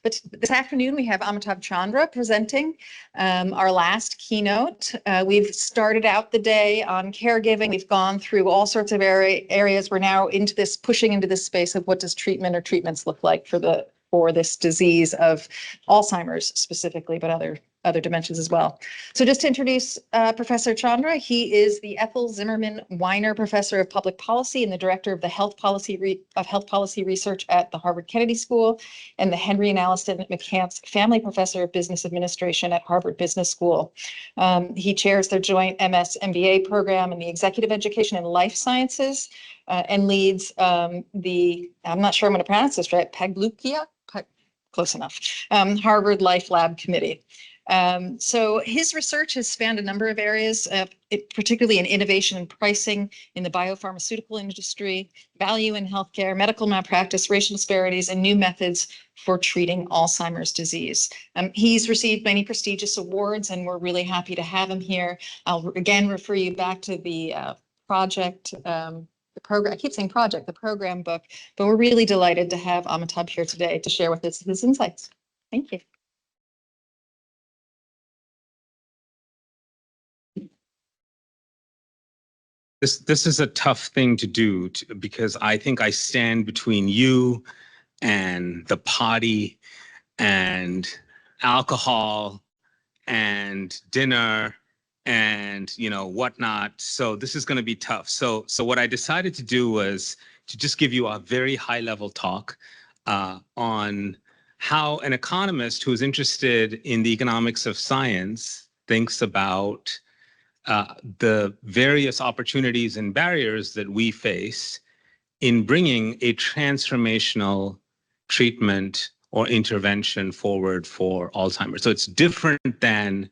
But this afternoon, we have Amitabh Chandra presenting our last keynote. We've started out the day on caregiving. We've gone through all sorts of areas. We're now into this, pushing into this space of what does treatment or treatments look like for this disease of Alzheimer's specifically, but other dimensions as well. So just to introduce Professor Chandra, he is the Ethel Zimmerman Weiner Professor of Public Policy and the Director of the Health Policy Research at the Harvard Kennedy School, and the Henry and Allison McCants Family Professor of Business Administration at Harvard Business School. He chairs their joint MS-MBA program in the Executive Education and Life Sciences, and leads I'm not sure I'm going to pronounce this right, Paglukia? Close enough, Harvard Life Lab Committee. So his research has spanned a number of areas, particularly in innovation and pricing in the biopharmaceutical industry, value in healthcare, medical malpractice, racial disparities, and new methods for treating Alzheimer's disease. He's received many prestigious awards, and we're really happy to have him here. I'll again refer you back to the project, the program, I keep saying project, the program book, but we're really delighted to have Amitabh here today to share with us his insights. Thank you. This is a tough thing to do because I think I stand between you and the party and alcohol and dinner and whatnot. So this is going to be tough. So what I decided to do was to just give you a very high level talk on how an economist who is interested in the economics of science thinks about the various opportunities and barriers that we face in bringing a transformational treatment or intervention forward for Alzheimer's. So it's different than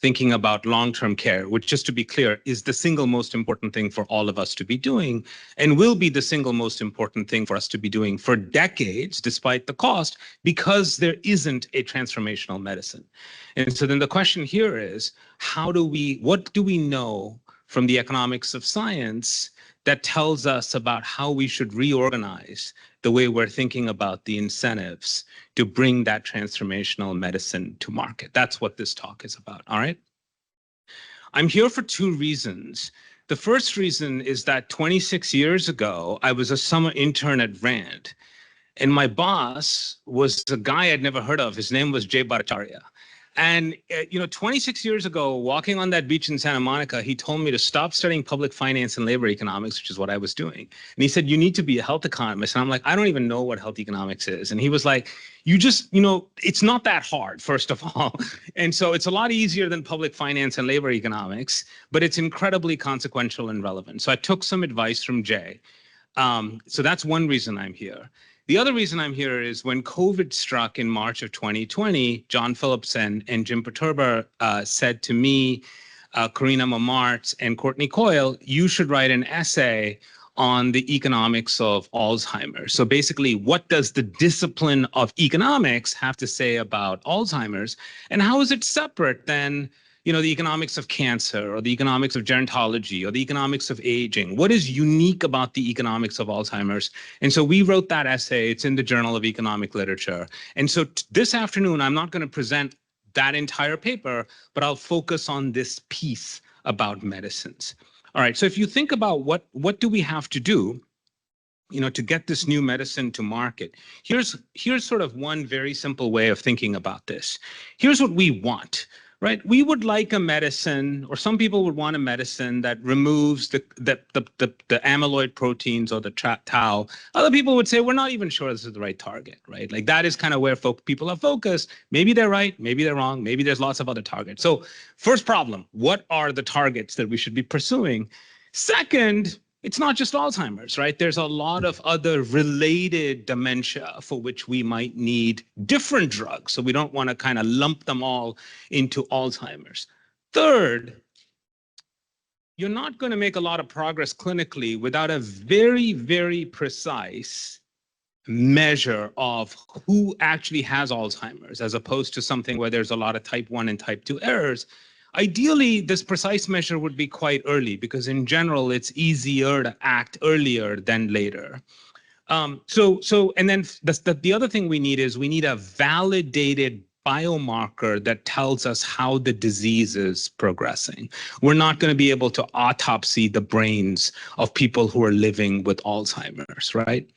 thinking about long-term care, which, just to be clear, is the single most important thing for all of us to be doing and will be the single most important thing for us to be doing for decades, despite the cost, because there isn't a transformational medicine. And so then the question here is, what do we know from the economics of science that tells us about how we should reorganize the way we're thinking about the incentives to bring that transformational medicine to market? That's what this talk is about, all right? I'm here for two reasons. The first reason is that 26 years ago, I was a summer intern at Rand, and my boss was a guy I'd never heard of. His name was Jay Bhattacharya. And 26 years ago, walking on that beach in Santa Monica, he told me to stop studying public finance and labor economics, which is what I was doing. And he said, you need to be a health economist. And I'm like, I don't even know what health economics is. And he was like, you just, it's not that hard, first of all. And so it's a lot easier than public finance and labor economics, but it's incredibly consequential and relevant. So I took some advice from Jay. So that's one reason I'm here. The other reason I'm here is when COVID struck in March of 2020, John Phillipson and Jim Perturber said to me, Karina Mamartz and Courtney Coyle, you should write an essay on the economics of Alzheimer's. So basically, what does the discipline of economics have to say about Alzheimer's? And how is it separate than the economics of cancer or the economics of gerontology or the economics of aging? What is unique about the economics of Alzheimer's? And so we wrote that essay. It's in the Journal of Economic Literature. And so this afternoon, I'm not going to present that entire paper, but I'll focus on this piece about medicines. All right, so if you think about what do we have to do to get this new medicine to market, here's sort of one very simple way of thinking about this. Here's what we want. Right, we would like a medicine, or some people would want a medicine that removes the amyloid proteins or the tau. Other people would say, we're not even sure this is the right target, right? Like that is kind of where people are focused. Maybe they're right, maybe they're wrong, maybe there's lots of other targets. So first problem, what are the targets that we should be pursuing? Second, it's not just Alzheimer's, right? There's a lot of other related dementia for which we might need different drugs. So we don't want to kind of lump them all into Alzheimer's. Third, you're not going to make a lot of progress clinically without a very, very precise measure of who actually has Alzheimer's, as opposed to something where there's a lot of type 1 and type 2 errors. Ideally, this precise measure would be quite early because in general, it's easier to act earlier than later. And then the other thing we need is we need a validated biomarker that tells us how the disease is progressing. We're not going to be able to autopsy the brains of people who are living with Alzheimer's, right?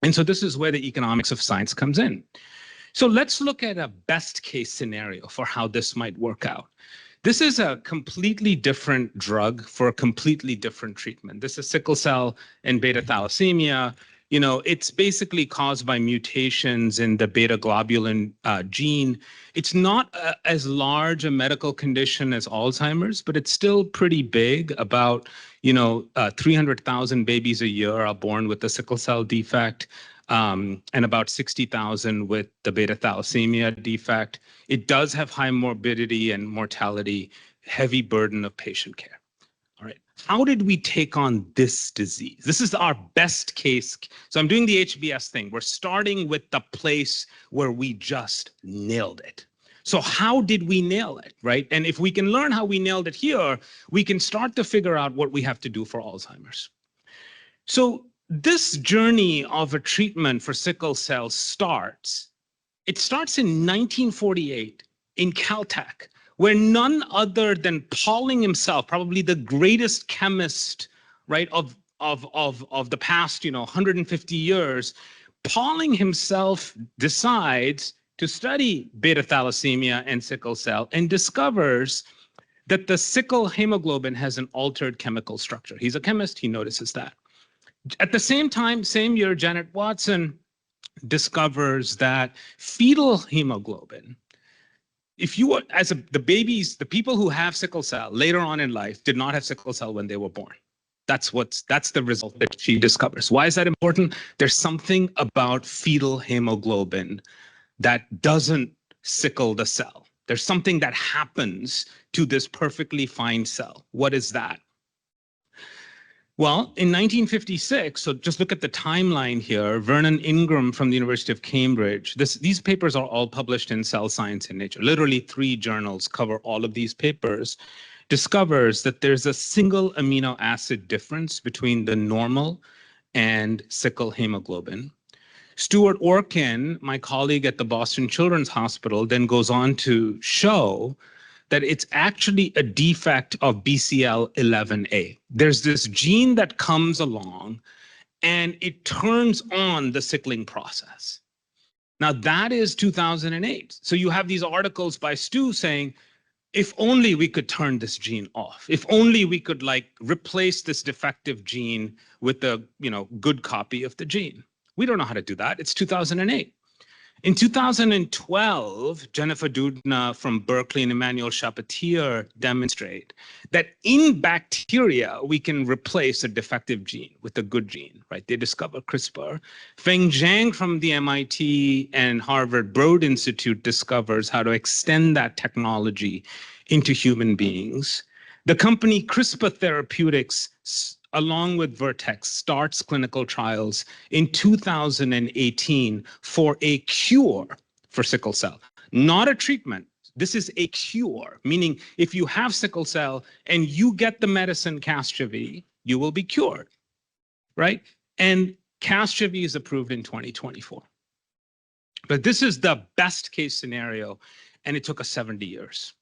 And so this is where the economics of science comes in. So let's look at a best case scenario for how this might work out. This is a completely different drug for a completely different treatment. This is sickle cell and beta thalassemia. You know, it's basically caused by mutations in the beta globulin gene. It's not as large a medical condition as Alzheimer's, but it's still pretty big. About, 300,000 babies a year are born with the sickle cell defect, and about 60,000 with the beta thalassemia defect. It does have high morbidity and mortality, heavy burden of patient care. All right. How did we take on this disease? This is our best case. So I'm doing the HBS thing. We're starting with the place where we just nailed it. So how did we nail it, right? And if we can learn how we nailed it here, we can start to figure out what we have to do for Alzheimer's. So this journey of a treatment for sickle cell starts in 1948 in Caltech, where none other than Pauling himself, probably the greatest chemist, right, of the past, 150 years, Pauling himself decides to study beta thalassemia and sickle cell and discovers that the sickle hemoglobin has an altered chemical structure. He's a chemist, he notices that. At the same time, same year, Janet Watson discovers that fetal hemoglobin, the people who have sickle cell later on in life did not have sickle cell when they were born. That's the result that she discovers. Why is that important? There's something about fetal hemoglobin that doesn't sickle the cell. There's something that happens to this perfectly fine cell. What is that? Well, in 1956, so just look at the timeline here, Vernon Ingram from the University of Cambridge, these papers are all published in Cell Science and Nature. Literally 3 journals cover all of these papers, discovers that there's a single amino acid difference between the normal and sickle hemoglobin. Stuart Orkin, my colleague at the Boston Children's Hospital, then goes on to show that it's actually a defect of BCL11A. There's this gene that comes along and it turns on the sickling process. Now that is 2008. So you have these articles by Stu saying, if only we could turn this gene off, if only we could replace this defective gene with a good copy of the gene. We don't know how to do that. It's 2008. In 2012, Jennifer Doudna from Berkeley and Emmanuel Charpentier demonstrate that in bacteria, we can replace a defective gene with a good gene, right? They discover CRISPR. Feng Zhang from the MIT and Harvard Broad Institute discovers how to extend that technology into human beings. The company CRISPR Therapeutics, along with Vertex, starts clinical trials in 2018 for a cure for sickle cell. Not a treatment. This is a cure, meaning if you have sickle cell and you get the medicine Casgevy, you will be cured, right? And Casgevy is approved in 2024. But this is the best case scenario, and it took us 70 years.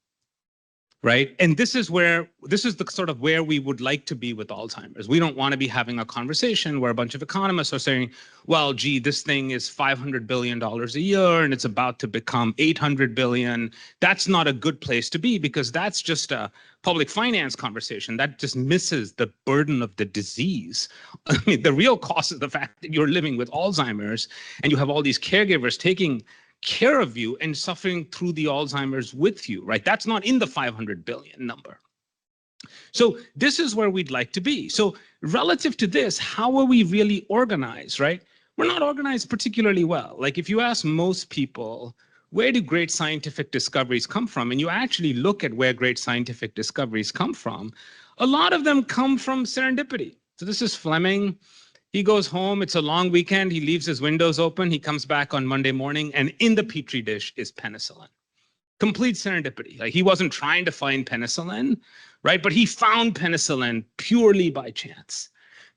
Right. And this is the sort of where we would like to be with Alzheimer's. We don't want to be having a conversation where a bunch of economists are saying, well, gee, this thing is $500 billion a year and it's about to become $800 billion. That's not a good place to be because that's just a public finance conversation. That just misses the burden of the disease. I mean, the real cost is the fact that you're living with Alzheimer's and you have all these caregivers taking care of you and suffering through the Alzheimer's with you, right? That's not in the 500 billion number. So this is where we'd like to be. So relative to this, how are we really organized, right? We're not organized particularly well. Like if you ask most people, where do great scientific discoveries come from? And you actually look at where great scientific discoveries come from, a lot of them come from serendipity. So this is Fleming. He goes home, it's a long weekend, he leaves his windows open, he comes back on Monday morning, and in the Petri dish is penicillin. Complete serendipity. Like he wasn't trying to find penicillin, right? But he found penicillin purely by chance.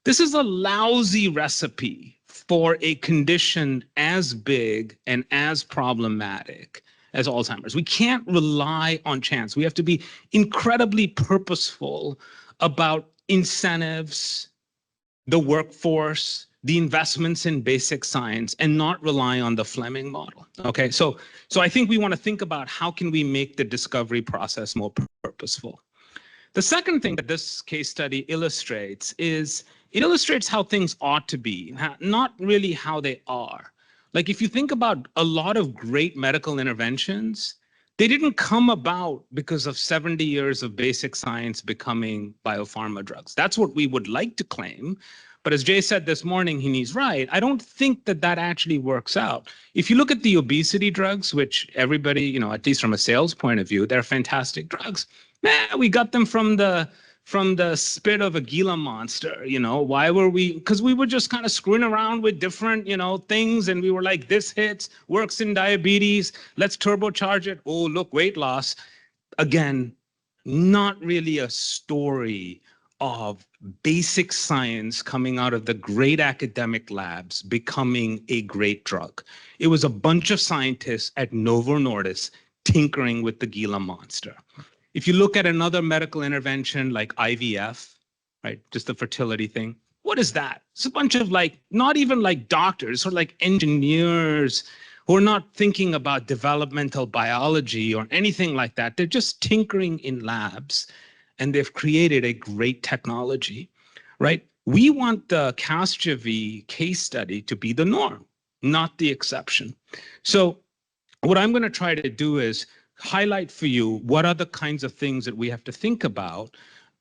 This is a lousy recipe for a condition as big and as problematic as Alzheimer's. We can't rely on chance. We have to be incredibly purposeful about incentives, the workforce, the investments in basic science, and not rely on the Fleming model. Okay, so I think we want to think about how can we make the discovery process more purposeful. The second thing that this case study illustrates is it illustrates how things ought to be, not really how they are. Like if you think about a lot of great medical interventions, they didn't come about because of 70 years of basic science becoming biopharma drugs. That's what we would like to claim. But as Jay said this morning, and he's right, I don't think that that actually works out. If you look at the obesity drugs, which everybody, you know, at least from a sales point of view, they're fantastic drugs. We got them from the spit of a Gila monster, you know. Why were we? Because we were just kind of screwing around with different, you know, things, and we were like, this hits, works in diabetes, let's turbocharge it. Oh, look, weight loss. Again, not really a story of basic science coming out of the great academic labs becoming a great drug. It was a bunch of scientists at Novo Nordisk tinkering with the Gila monster. If you look at another medical intervention like IVF, right, just the fertility thing, what is that? It's a bunch of like, not even like doctors or like engineers who are not thinking about developmental biology or anything like that. They're just tinkering in labs and they've created a great technology, right? We want the Casgevy case study to be the norm, not the exception. So what I'm going to try to do is highlight for you what are the kinds of things that we have to think about.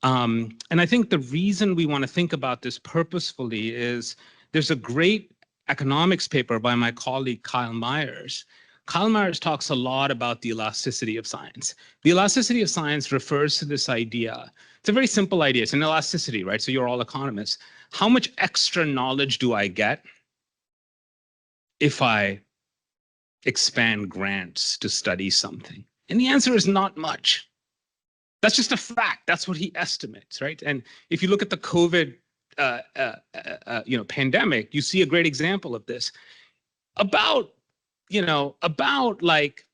And I think the reason we want to think about this purposefully is there's a great economics paper by my colleague Kyle Myers. Kyle Myers talks a lot about the elasticity of science. The elasticity of science refers to this idea. It's a very simple idea. It's an elasticity, right? So you're all economists. How much extra knowledge do I get if I expand grants to study something? And the answer is not much. That's just a fact. That's what he estimates, right? And if you look at the COVID pandemic, you see a great example of this. About like,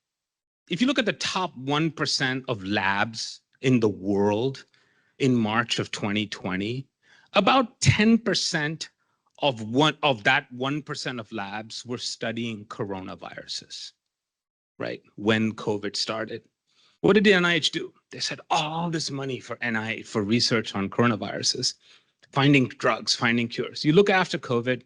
if you look at the top 1% of labs in the world in March of 2020, about 10% of that 1% of labs were studying coronaviruses, right? When COVID started. What did the NIH do? They said all this money for NIH, for research on coronaviruses, finding drugs, finding cures. You look after COVID,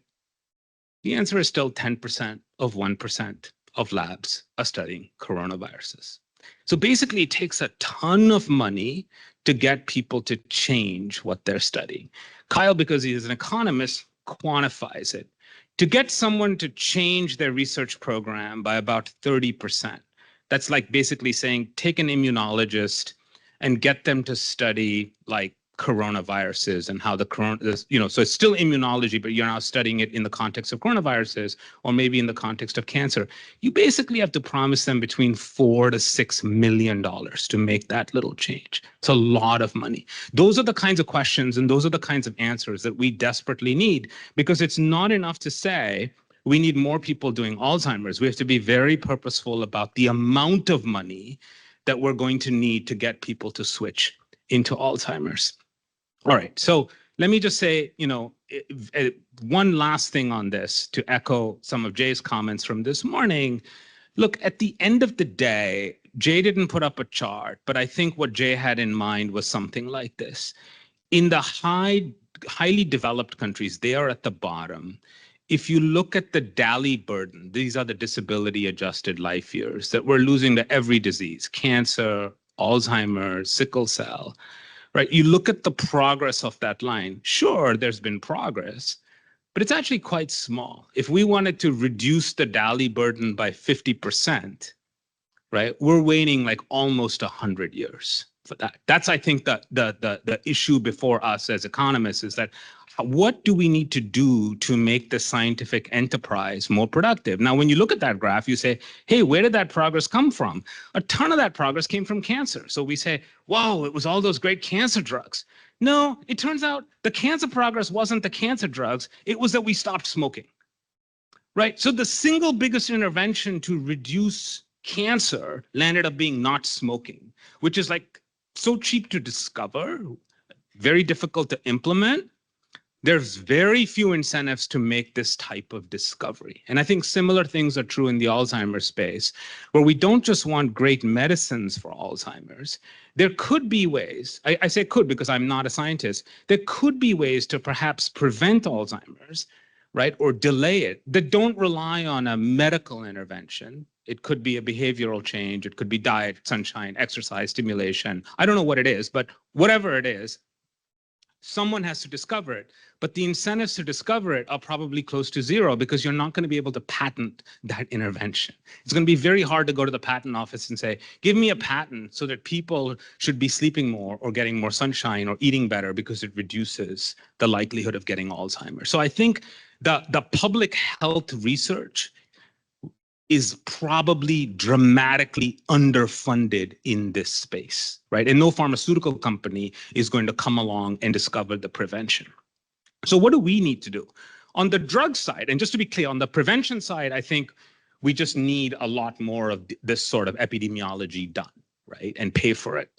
the answer is still 10% of 1% of labs are studying coronaviruses. So basically, it takes a ton of money to get people to change what they're studying. Kyle, because he is an economist, quantifies it. To get someone to change their research program by about 30%, that's like basically saying, take an immunologist and get them to study like coronaviruses and how the so it's still immunology, but you're now studying it in the context of coronaviruses or maybe in the context of cancer. You basically have to promise them between $4 to $6 million to make that little change. It's a lot of money. Those are the kinds of questions and those are the kinds of answers that we desperately need, because it's not enough to say we need more people doing Alzheimer's. We have to be very purposeful about the amount of money that we're going to need to get people to switch into Alzheimer's. All right, so let me just say, one last thing on this to echo some of Jay's comments from this morning. Look, at the end of the day, Jay didn't put up a chart, but I think what Jay had in mind was something like this. In the highly developed countries, they are at the bottom. If you look at the DALY burden, these are the disability adjusted life years that we're losing to every disease, cancer, Alzheimer's, sickle cell. Right, you look at the progress of that line. Sure, there's been progress, but it's actually quite small. If we wanted to reduce the DALY burden by 50%, right, we're waiting like almost 100 years for that. That's, I think, the issue before us as economists is that what do we need to do to make the scientific enterprise more productive? Now, when you look at that graph, you say, hey, where did that progress come from? A ton of that progress came from cancer. So we say, whoa, it was all those great cancer drugs. No, it turns out the cancer progress wasn't the cancer drugs. It was that we stopped smoking. right? So the single biggest intervention to reduce cancer landed up being not smoking, which is like so cheap to discover, very difficult to implement. There's very few incentives to make this type of discovery. And I think similar things are true in the Alzheimer's space, where we don't just want great medicines for Alzheimer's. There could be ways, I say could because I'm not a scientist, there could be ways to perhaps prevent Alzheimer's, right, or delay it, that don't rely on a medical intervention. It could be a behavioral change, it could be diet, sunshine, exercise, stimulation. I don't know what it is, but whatever it is, someone has to discover it, but the incentives to discover it are probably close to zero because you're not going to be able to patent that intervention. It's going to be very hard to go to the patent office and say, give me a patent so that people should be sleeping more or getting more sunshine or eating better because it reduces the likelihood of getting Alzheimer's. So I think the public health research is probably dramatically underfunded in this space, right? And no pharmaceutical company is going to come along and discover the prevention. So what do we need to do? On the drug side, and just to be clear, on the prevention side, I think we just need a lot more of this sort of epidemiology done, right? And pay for it.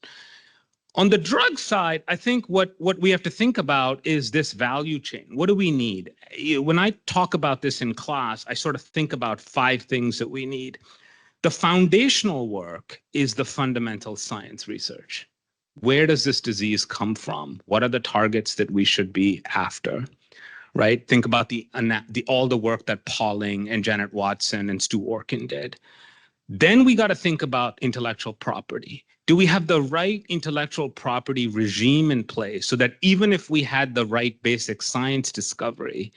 On the drug side, I think what we have to think about is this value chain. What do we need? When I talk about this in class, I sort of think about 5 things that we need. The foundational work is the fundamental science research. Where does this disease come from? What are the targets that we should be after? Right? Think about all the work that Pauling and Janet Watson and Stu Orkin did. Then we got to think about intellectual property. Do we have the right intellectual property regime in place so that even if we had the right basic science discovery,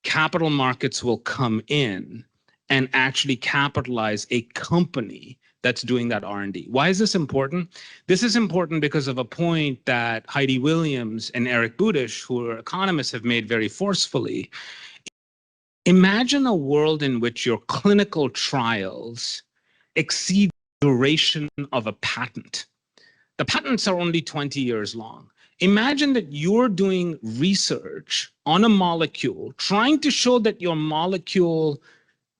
capital markets will come in and actually capitalize a company that's doing that R&D? Why is this important? This is important because of a point that Heidi Williams and Eric Budish, who are economists, have made very forcefully. Imagine a world in which your clinical trials exceed the duration of a patent. The patents are only 20 years long. Imagine that you're doing research on a molecule, trying to show that your molecule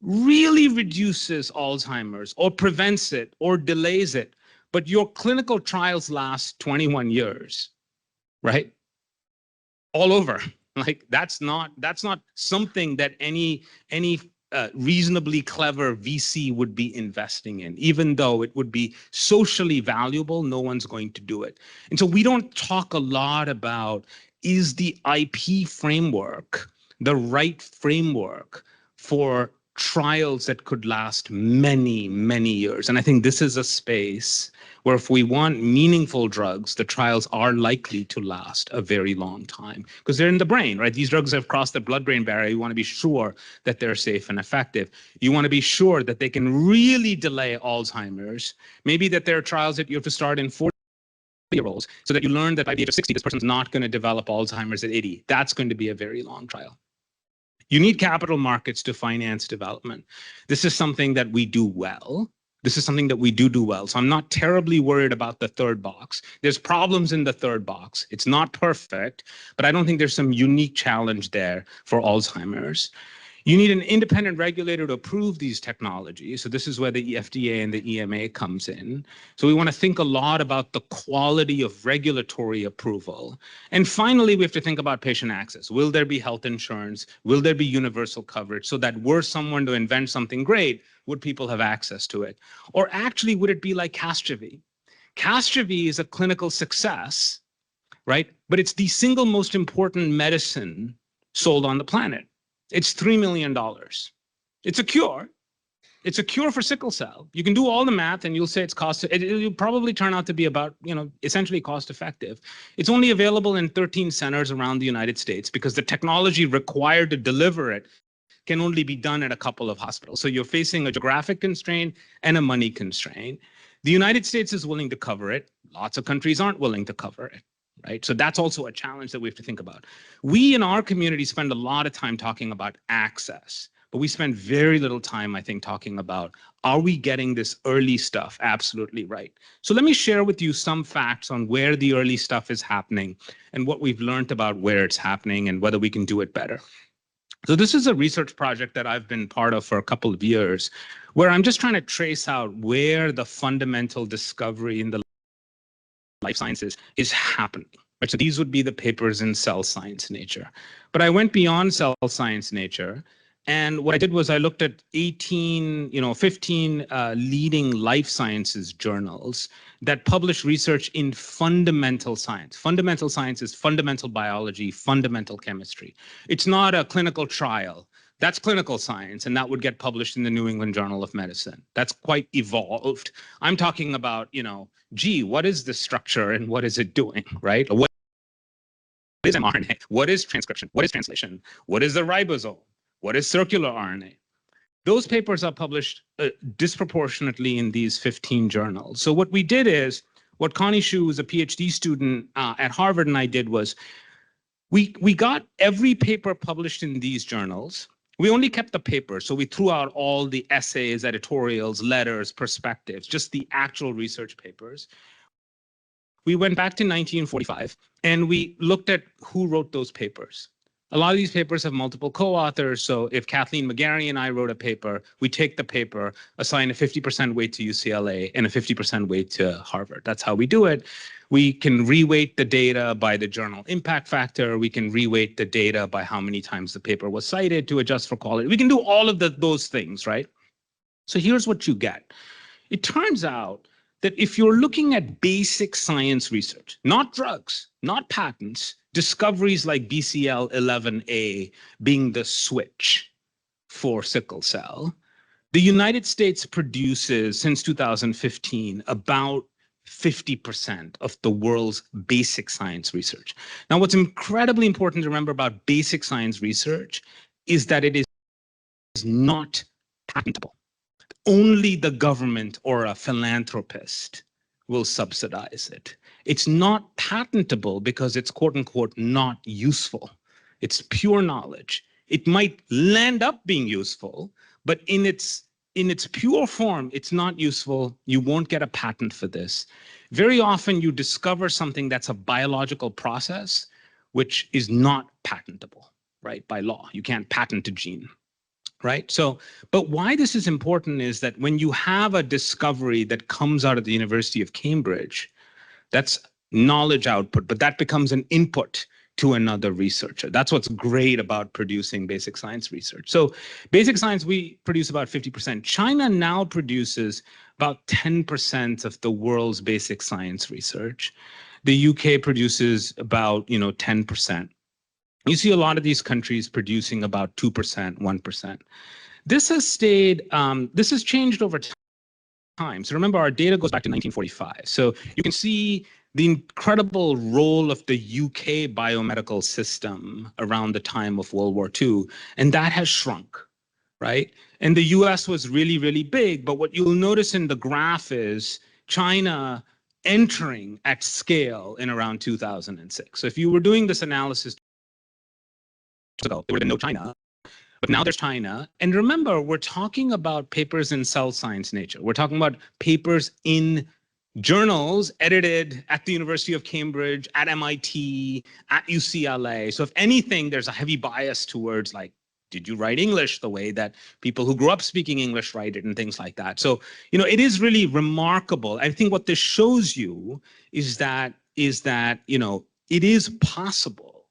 really reduces Alzheimer's or prevents it or delays it, but your clinical trials last 21 years, right? All over. Like that's not something that any reasonably clever VC would be investing in. Even though it would be socially valuable, no one's going to do it. And so we don't talk a lot about, is the IP framework the right framework for trials that could last many, many years? And I think this is a space where if we want meaningful drugs, the trials are likely to last a very long time because they're in the brain, right? These drugs have crossed the blood-brain barrier. You want to be sure that they're safe and effective. You want to be sure that they can really delay Alzheimer's. Maybe that there are trials that you have to start in 40-year-olds so that you learn that by the age of 60, this person's not going to develop Alzheimer's at 80. That's going to be a very long trial. You need capital markets to finance development. This is something that we do well. This is something that we do well. So I'm not terribly worried about the third box. There's problems in the third box. It's not perfect, but I don't think there's some unique challenge there for Alzheimer's. You need an independent regulator to approve these technologies. So this is where the FDA and the EMA comes in. So we want to think a lot about the quality of regulatory approval. And finally, we have to think about patient access. Will there be health insurance? Will there be universal coverage so that were someone to invent something great, would people have access to it? Or actually, would it be like Casgevy? Casgevy is a clinical success, right? But it's the single most important medicine sold on the planet. It's $3 million. It's a cure. It's a cure for sickle cell. You can do all the math and you'll say it'll probably turn out to be about, essentially cost effective. It's only available in 13 centers around the United States because the technology required to deliver it can only be done at a couple of hospitals. So you're facing a geographic constraint and a money constraint. The United States is willing to cover it. Lots of countries aren't willing to cover it. Right? So that's also a challenge that we have to think about. We in our community spend a lot of time talking about access, but we spend very little time, I think, talking about, are we getting this early stuff absolutely right? So let me share with you some facts on where the early stuff is happening and what we've learned about where it's happening and whether we can do it better. So this is a research project that I've been part of for a couple of years, where I'm just trying to trace out where the fundamental discovery in the life sciences is happening. Right? So these would be the papers in cell science Nature. But I went beyond cell science Nature. And what I did was I looked at 15 leading life sciences journals that publish research in fundamental science. Fundamental science is fundamental biology, fundamental chemistry. It's not a clinical trial. That's clinical science, and that would get published in the New England Journal of Medicine. That's quite evolved. I'm talking about, gee, what is the structure and what is it doing, right? What is mRNA? What is transcription? What is translation? What is the ribosome? What is circular RNA? Those papers are published disproportionately in these 15 journals. So what we did is, what Connie Hsu, who's a PhD student at Harvard, and I did was, we got every paper published in these journals. We only kept the paper, so we threw out all the essays, editorials, letters, perspectives, just the actual research papers. We went back to 1945, and we looked at who wrote those papers. A lot of these papers have multiple co-authors, so if Kathleen, McGarry, and I wrote a paper, we take the paper, assign a 50% weight to UCLA and a 50% weight to Harvard. That's how we do it. We can reweight the data by the journal impact factor. We can reweight the data by how many times the paper was cited to adjust for quality. We can do all of those things, right? So here's what you get. It turns out that if you're looking at basic science research, not drugs, not patents, discoveries like BCL11A being the switch for sickle cell, the United States produces, since 2015, about 50% of the world's basic science research. Now, what's incredibly important to remember about basic science research is that it is not patentable. Only the government or a philanthropist will subsidize it. It's not patentable because it's quote unquote not useful. It's pure knowledge. It might land up being useful, but in its pure form, it's not useful. You won't get a patent for this. Very often you discover something that's a biological process, which is not patentable, right? By law, you can't patent a gene. Right. So, but why this is important is that when you have a discovery that comes out of the University of Cambridge, that's knowledge output, but that becomes an input to another researcher. That's what's great about producing basic science research. So basic science, we produce about 50%. China now produces about 10% of the world's basic science research. The UK produces about, 10%. You see a lot of these countries producing about 2%, 1%. This has stayed, this has changed over time. So remember, our data goes back to 1945. So you can see the incredible role of the UK biomedical system around the time of World War II, and that has shrunk, right? And the US was really, really big, but what you'll notice in the graph is China entering at scale in around 2006. So if you were doing this analysis ago, there would have been no China, but now there's China. And remember, we're talking about papers in cell science Nature. We're talking about papers in journals edited at the University of Cambridge, at MIT, at UCLA. So if anything, there's a heavy bias towards like, did you write English the way that people who grew up speaking English write it and things like that? So, it is really remarkable. I think what this shows you is that, it is possible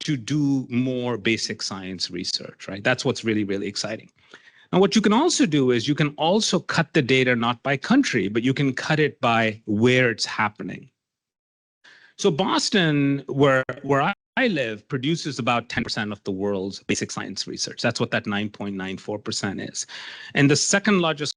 to do more basic science research, right? That's what's really, really exciting. Now, what you can also do is you can also cut the data not by country, but you can cut it by where it's happening. So Boston, where I live, produces about 10% of the world's basic science research. That's what that 9.94% is. And the second largest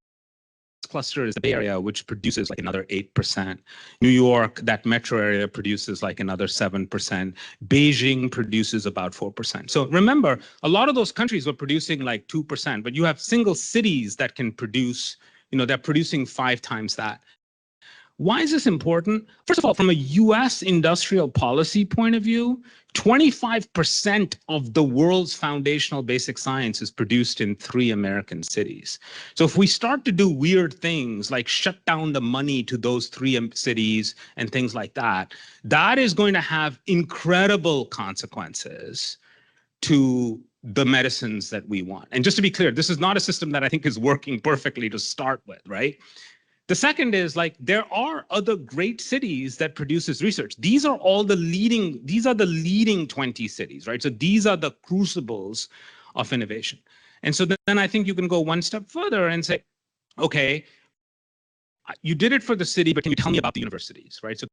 cluster is the Bay Area, which produces like another 8%. New York, that metro area, produces like another 7%. Beijing produces about 4%. So remember, a lot of those countries were producing like 2%, but you have single cities that can produce, they're producing 5 times that. Why is this important? First of all, from a US industrial policy point of view, 25% of the world's foundational basic science is produced in 3 American cities. So if we start to do weird things like shut down the money to those 3 cities and things like that, that is going to have incredible consequences to the medicines that we want. And just to be clear, this is not a system that I think is working perfectly to start with, right? The second is like, there are other great cities that produces research. These are the leading 20 cities, right? So these are the crucibles of innovation. And so then I think you can go one step further and say, okay, you did it for the city, but can you tell me about the universities, right? So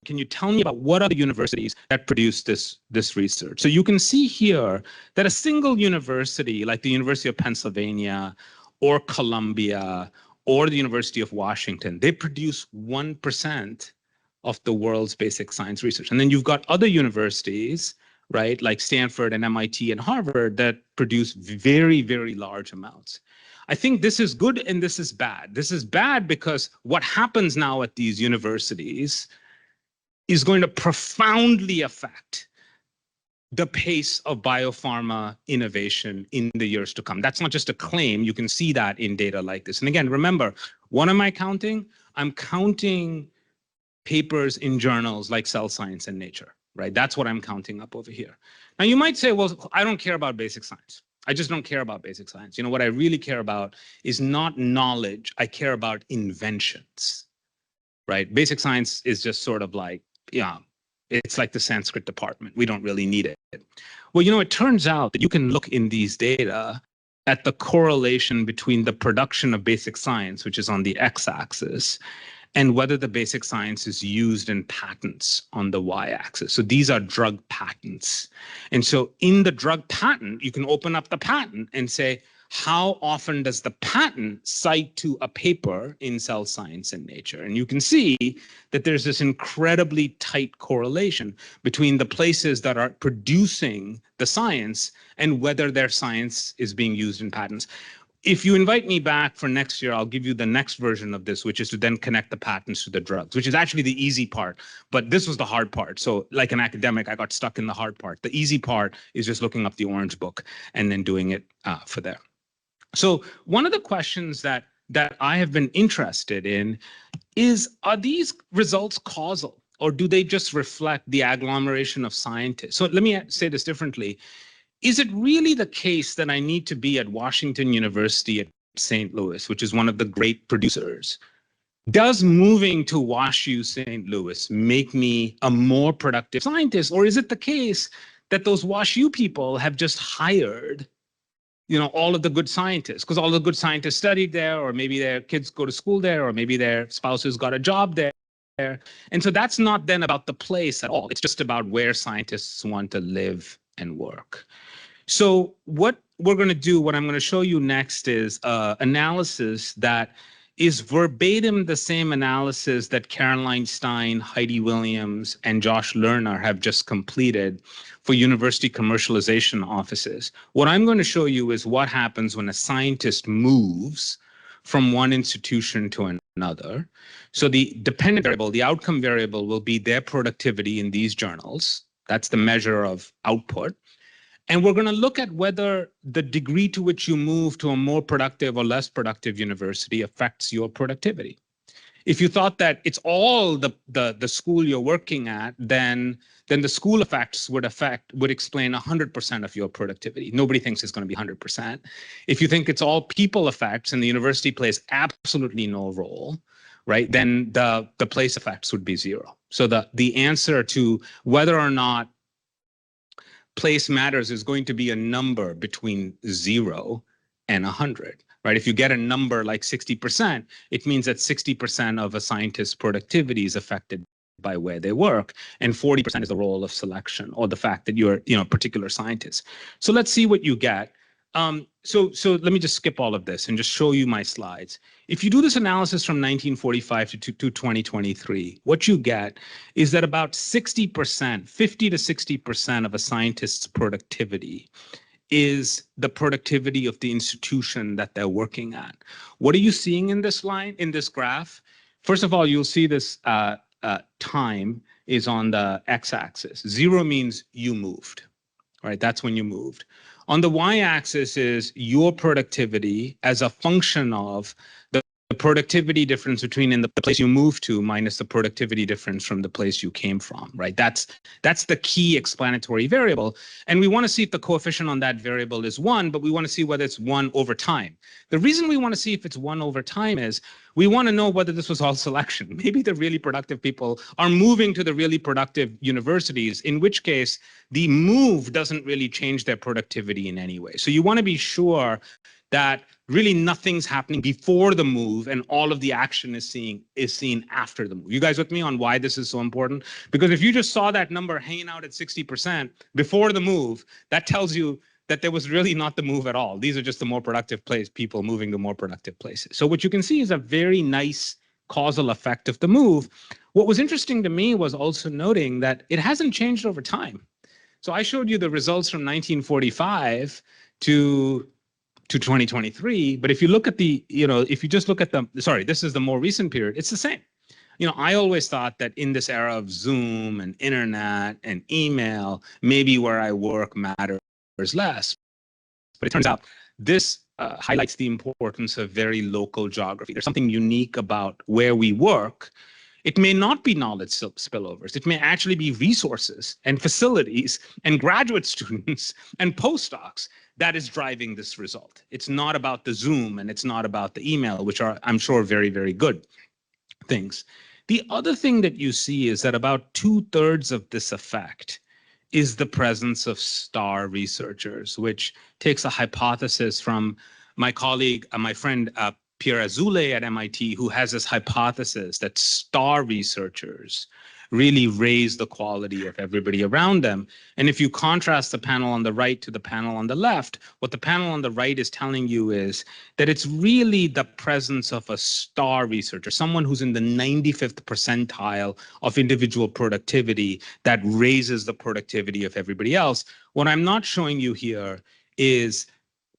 can you tell me about what are the universities that produce this research? So you can see here that a single university, like the University of Pennsylvania or Columbia or the University of Washington, they produce 1% of the world's basic science research. And then you've got other universities, right, like Stanford and MIT and Harvard that produce very, very large amounts. I think this is good and this is bad. This is bad because what happens now at these universities is going to profoundly affect the pace of biopharma innovation in the years to come. That's not just a claim. You can see that in data like this. And again, remember, what am I counting? I'm counting papers in journals like Cell Science and Nature, right? That's what I'm counting up over here. Now, you might say, well, I don't care about basic science. I just don't care about basic science. You know, what I really care about is not knowledge. I care about inventions, right? Basic science is just sort of like, yeah, it's like the Sanskrit department. We don't really need it. Well, you know, it turns out that you can look in these data at the correlation between the production of basic science, which is on the x-axis, and whether the basic science is used in patents on the y-axis. So these are drug patents. And so in the drug patent, you can open up the patent and say, how often does the patent cite to a paper in Cell Science and Nature? And you can see that there's this incredibly tight correlation between the places that are producing the science and whether their science is being used in patents. If you invite me back for next year, I'll give you the next version of this, which is to then connect the patents to the drugs, which is actually the easy part. But this was the hard part. So like an academic, I got stuck in the hard part. The easy part is just looking up the Orange Book and then doing it for there. So one of the questions that I have been interested in is, are these results causal, or do they just reflect the agglomeration of scientists? So let me say this differently. Is it really the case that I need to be at Washington University at St. Louis, which is one of the great producers? Does moving to WashU St. Louis make me a more productive scientist, or is it the case that those WashU people have just hired, you know, all of the good scientists, because all the good scientists studied there, or maybe their kids go to school there, or maybe their spouses got a job there. And so that's not then about the place at all. It's just about where scientists want to live and work. So what we're going to do, what I'm going to show you next, is analysis that is verbatim the same analysis that Caroline Stein, Heidi Williams, and Josh Lerner have just completed for university commercialization offices. What I'm going to show you is what happens when a scientist moves from one institution to another. So the dependent variable, the outcome variable, will be their productivity in these journals. That's the measure of output. And we're going to look at whether the degree to which you move to a more productive or less productive university affects your productivity. If you thought that it's all the school you're working at, then the school effects would explain 100% of your productivity. Nobody thinks it's going to be 100%. If you think it's all people effects and the university plays absolutely no role, right, then the place effects would be zero. So the answer to whether or not place matters is going to be a number between 0 and 100, right? If you get a number like 60%, it means that 60% of a scientist's productivity is affected by where they work, and 40% is the role of selection, or the fact that you're, you know, a particular scientist. So let's see what you get. So let me just skip all of this and just show you my slides. If you do this analysis from 1945 to 2023, what you get is that about 60%, 50 to 60% of a scientist's productivity is the productivity of the institution that they're working at. What are you seeing in this line, in this graph? First of all, you'll see this time is on the x-axis. 0 means you moved, right? That's when you moved. On the y-axis is your productivity as a function of the productivity difference between in the place you moved to minus the productivity difference from the place you came from, right? That's the key explanatory variable. And we want to see if the coefficient on that variable is 1, but we want to see whether it's 1 over time. The reason we want to see if it's 1 over time is we want to know whether this was all selection. Maybe the really productive people are moving to the really productive universities, in which case the move doesn't really change their productivity in any way. So you want to be sure that really nothing's happening before the move and all of the action is seen after the move. You guys with me on why this is so important? Because if you just saw that number hanging out at 60% before the move, that tells you that there was really not the move at all. These are just the more productive people moving to more productive places. So what you can see is a very nice causal effect of the move. What was interesting to me was also noting that it hasn't changed over time. So I showed you the results from 1945 to 2023. But if you look at the, if you just look at the, sorry, this is the more recent period, it's the same. I always thought that in this era of Zoom and internet and email, maybe where I work matters less. But it turns out this highlights the importance of very local geography. There's something unique about where we work. It may not be knowledge spillovers. It may actually be resources and facilities and graduate students and postdocs that is driving this result. It's not about the Zoom and it's not about the email, which are, I'm sure, very, very good things. The other thing that you see is that about 2/3 of this effect is the presence of star researchers, which takes a hypothesis from my colleague, my friend, Pierre Azoulay at MIT, who has this hypothesis that star researchers really raise the quality of everybody around them. And if you contrast the panel on the right to the panel on the left, what the panel on the right is telling you is that it's really the presence of a star researcher, someone who's in the 95th percentile of individual productivity, that raises the productivity of everybody else. What I'm not showing you here is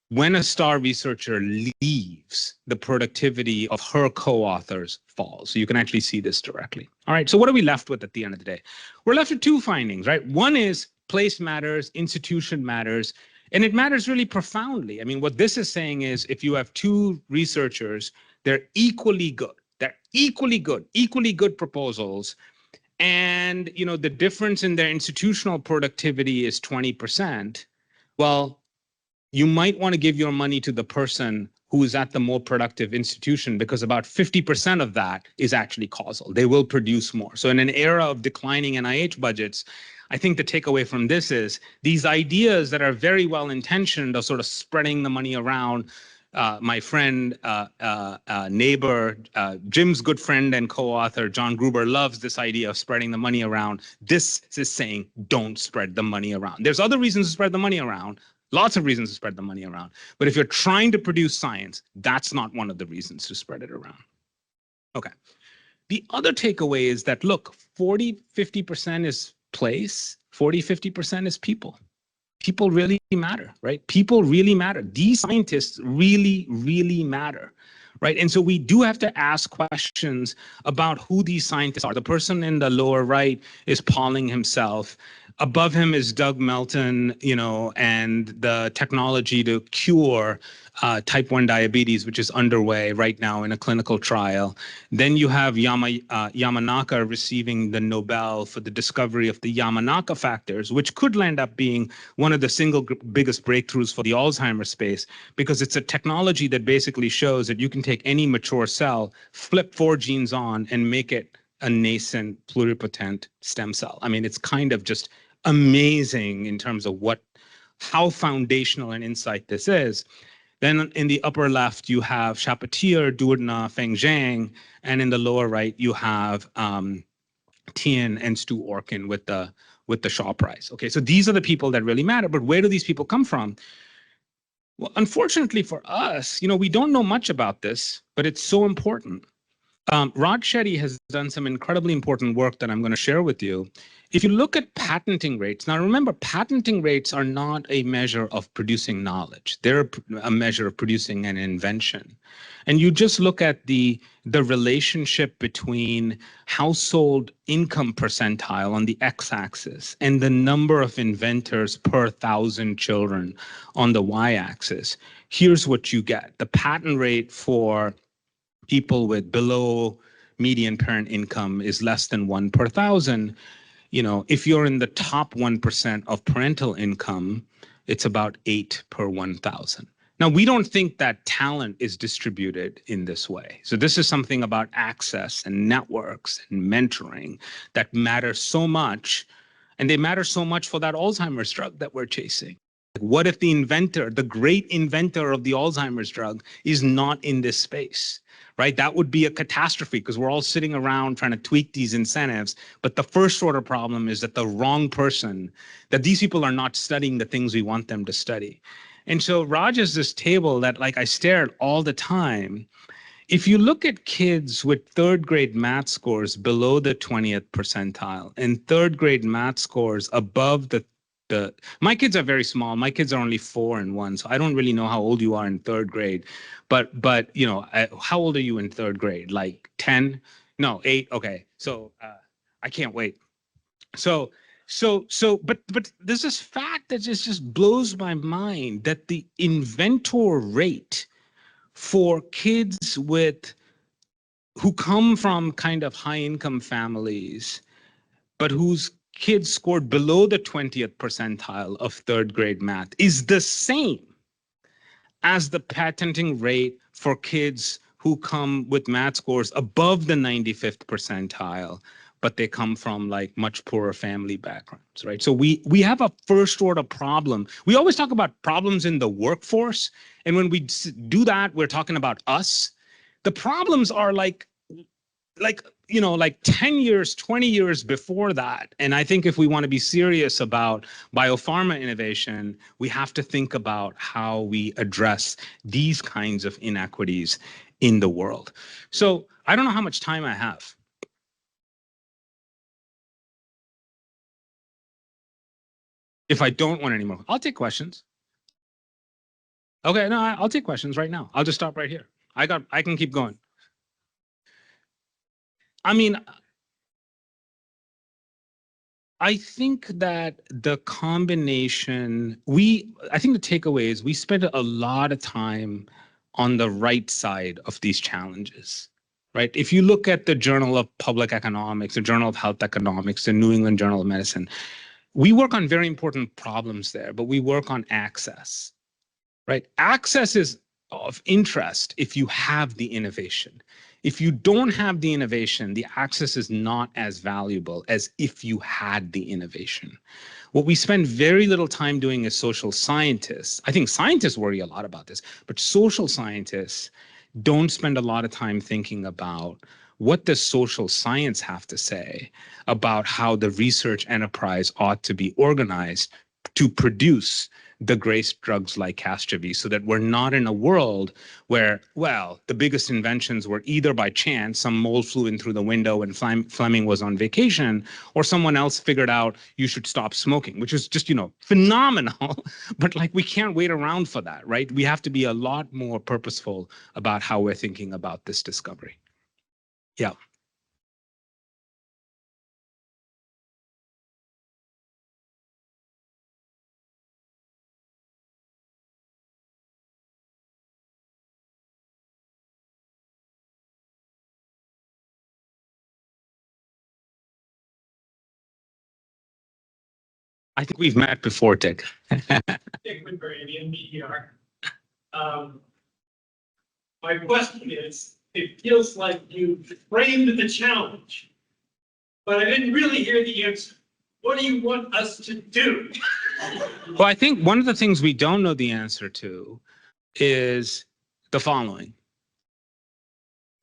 when a star researcher leaves, the productivity of her co-authors falls. So you can actually see this directly. All right, so what are we left with at the end of the day? We're left with 2 findings, right? One is place matters, institution matters, and it matters really profoundly. I mean, what this is saying is if you have 2 researchers, they're equally good. They're equally good proposals. And, the difference in their institutional productivity is 20%. Well, you might want to give your money to the person who is at the more productive institution, because about 50% of that is actually causal. They will produce more. So in an era of declining NIH budgets, I think the takeaway from this is these ideas that are very well intentioned of sort of spreading the money around. My friend, neighbor, Jim's good friend and co-author, John Gruber, loves this idea of spreading the money around. This is saying, don't spread the money around. There's other reasons to spread the money around. Lots of reasons to spread the money around. But if you're trying to produce science, that's not one of the reasons to spread it around. Okay. The other takeaway is that, look, 40-50% is place, 40-50% is people. People really matter, right? People really matter. These scientists really, really matter, right? And so we do have to ask questions about who these scientists are. The person in the lower right is Pauling himself. Above him is Doug Melton, and the technology to cure type 1 diabetes, which is underway right now in a clinical trial. Then you have Yamanaka receiving the Nobel for the discovery of the Yamanaka factors, which could end up being one of the single biggest breakthroughs for the Alzheimer's space, because it's a technology that basically shows that you can take any mature cell, flip 4 genes on, and make it a nascent pluripotent stem cell. I mean, it's kind of just amazing in terms of how foundational an insight this is. Then in the upper left, you have Charpentier, Doudna, Feng Zhang, and in the lower right, you have Tien and Stu Orkin with the Shaw Prize. Okay, so these are the people that really matter, but where do these people come from? Well, unfortunately for us, we don't know much about this, but it's so important. Rod Shetty has done some incredibly important work that I'm going to share with you. If you look at patenting rates, now remember, patenting rates are not a measure of producing knowledge. They're a measure of producing an invention. And you just look at the relationship between household income percentile on the x-axis and the number of inventors per 1,000 children on the y-axis. Here's what you get. The patent rate for people with below median parent income is less than 1 per 1,000. If you're in the top 1% of parental income, it's about 8 per 1,000. Now, we don't think that talent is distributed in this way. So this is something about access and networks and mentoring that matter so much. And they matter so much for that Alzheimer's drug that we're chasing. What if the inventor, the great inventor of the Alzheimer's drug, is not in this space, right? That would be a catastrophe because we're all sitting around trying to tweak these incentives. But the first order problem is that the wrong person, that these people are not studying the things we want them to study. And so Raj has this table that I stare at all the time. If you look at kids with third grade math scores below the 20th percentile and third grade math scores above my kids are very small. My kids are only 4 and 1, so I don't really know how old you are in third grade. But how old are you in third grade? Like 10? No, 8. Okay, so I can't wait. But there's this fact that just blows my mind that the inventor rate for kids who come from kind of high income families, but whose kids scored below the 20th percentile of third grade math is the same as the patenting rate for kids who come with math scores above the 95th percentile, but they come from much poorer family backgrounds, right? So we have a first order problem. We always talk about problems in the workforce. And when we do that, we're talking about us. The problems are 10 years, 20 years before that. And I think if we want to be serious about biopharma innovation, we have to think about how we address these kinds of inequities in the world. So I don't know how much time I have. If I don't want any more, I'll take questions. Okay, no, I'll take questions right now. I'll just stop right here. I can keep going. I mean, I think that the combination, I think the takeaway is we spend a lot of time on the right side of these challenges, right? If you look at the Journal of Public Economics, the Journal of Health Economics, the New England Journal of Medicine, we work on very important problems there, but we work on access, right? Access is of interest if you have the innovation. If you don't have the innovation, the access is not as valuable as if you had the innovation. What we spend very little time doing as social scientists, I think scientists worry a lot about this, but social scientists don't spend a lot of time thinking about what does social science have to say about how the research enterprise ought to be organized to produce the great drugs like Casgevy, so that we're not in a world where, well, the biggest inventions were either by chance, some mole flew in through the window and Fleming was on vacation, or someone else figured out you should stop smoking, which is just, phenomenal. But we can't wait around for that, right? We have to be a lot more purposeful about how we're thinking about this discovery. Yeah. I think we've met before, Dick. Dick McGarry, the NBER. My question is, it feels like you framed the challenge, but I didn't really hear the answer. What do you want us to do? Well, I think one of the things we don't know the answer to is the following.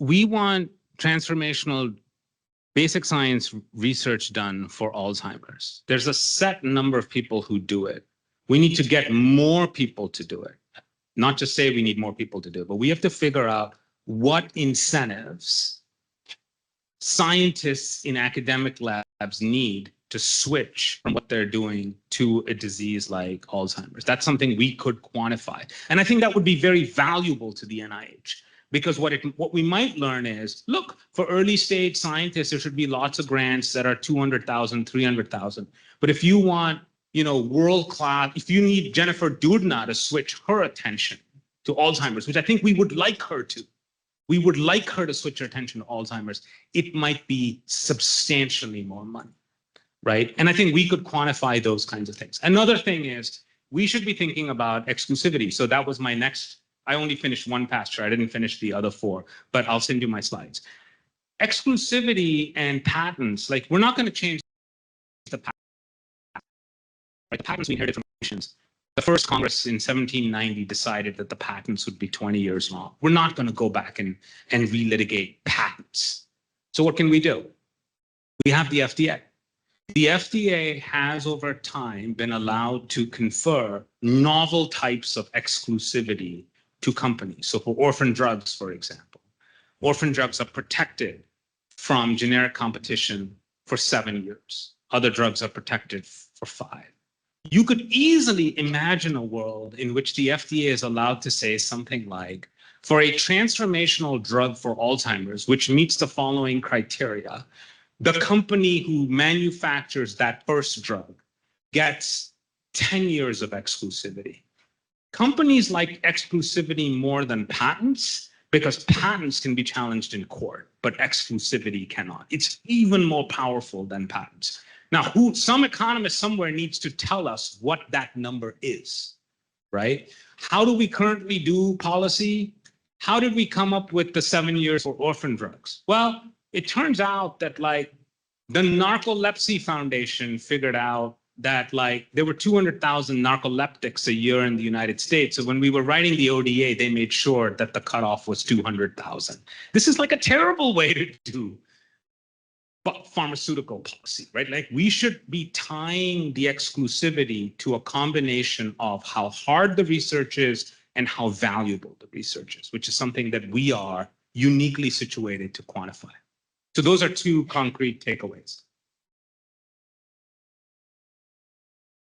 We want transformational basic science research done for Alzheimer's. There's a set number of people who do it. We need to get more people to do it. Not just say we need more people to do it, but we have to figure out what incentives scientists in academic labs need to switch from what they're doing to a disease like Alzheimer's. That's something we could quantify. And I think that would be very valuable to the NIH. Because what we might learn is, look, for early stage scientists, there should be lots of grants that are 200,000, 300,000. But if you want, world class, if you need Jennifer Doudna to switch her attention to Alzheimer's, which I think we would like her to, we would like her to switch her attention to Alzheimer's, it might be substantially more money, right? And I think we could quantify those kinds of things. Another thing is we should be thinking about exclusivity. So that was my next, I only finished one pasture. I didn't finish the other 4, but I'll send you my slides. Exclusivity and patents, like we're not going to change the patent. Right? Patents we inherited from nations. The first Congress in 1790 decided that the patents would be 20 years long. We're not going to go back and relitigate patents. So what can we do? We have the FDA. The FDA has over time been allowed to confer novel types of exclusivity to companies. So for orphan drugs, for example, orphan drugs are protected from generic competition for 7 years. Other drugs are protected for 5. You could easily imagine a world in which the FDA is allowed to say something like, for a transformational drug for Alzheimer's, which meets the following criteria, the company who manufactures that first drug gets 10 years of exclusivity. Companies like exclusivity more than patents because patents can be challenged in court, but exclusivity cannot. It's even more powerful than patents. Now, some economist somewhere needs to tell us what that number is, right? How do we currently do policy? How did we come up with the 7 years for orphan drugs? Well, it turns out that like the Narcolepsy Foundation figured out that like there were 200,000 narcoleptics a year in the United States. So when we were writing the ODA, they made sure that the cutoff was 200,000. This is like a terrible way to do pharmaceutical policy, right? Like we should be tying the exclusivity to a combination of how hard the research is and how valuable the research is, which is something that we are uniquely situated to quantify. So those are 2 concrete takeaways.